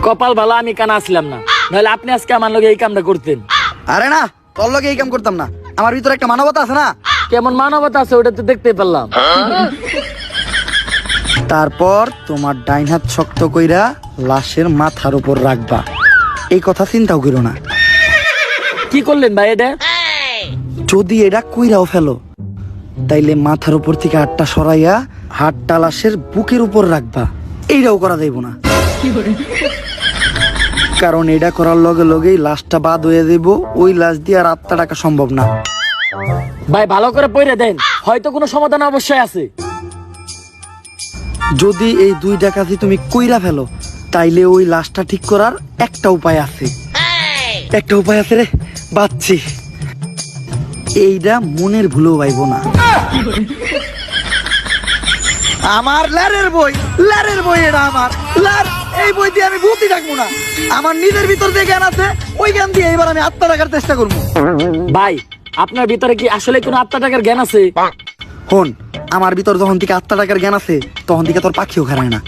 কপাল ভালো আমি কানা আসলাম না, নাহলে আপনি আজকে আমার লগে এই কামটা করতেন। আরে না, তোর লগে এই কাম করতাম না। আমার ভিতরে একটা মানবতা আছে না। কেমন মানবতা আছে ওটা তো দেখতে পারলাম। তারপর তোমার ডাইন হাত শক্ত কইরা লাশের মাথার উপর রাখবা। এই কথা চিন্তাও করো না। কি করলেন ভাই এটা? যদি এটা কইরাও ফেলো তাইলে মাথার উপর থেকে হাতটা সরাইয়া হাতটা লাশের বুকের উপর রাখবা। এইটাও করা যাইব না, কারণ এটা করার লগে লগেই লাশটা বাদ হয়ে দেব। ওই লাশ দিয়ে আর আত্মা ডাকা সম্ভব না। ভাই ভালো করে পড়ে দেন, হয়তো কোনো সমাধান অবশ্যই আছে। যদি এই 2টা কাজই তুমি কইরা ফেলো তাইলে ওই লাশটা ঠিক করার একটা উপায় আছে। একটা উপায় আছে রে, বাচ্চি। এইটা মনের ভুলেও পাইব না। আমার লারের বই, লারের বই এটা আমার লার। এই বই দিয়ে আমি ভূতি ডাকবো না। আমার নিজের ভিতর যে জ্ঞান আছে ওই জ্ঞান দিয়ে এবার আমি আত্মা ডাকার চেষ্টা করবো। ভাই আপনার ভিতরে কি আসলে কোনো আত্মা টাকার জ্ঞান আছে? হন, আমার ভিতর যখন থেকে আত্মা ডাকার জ্ঞান আছে তখন থেকে তোর পাখিও খারায় না।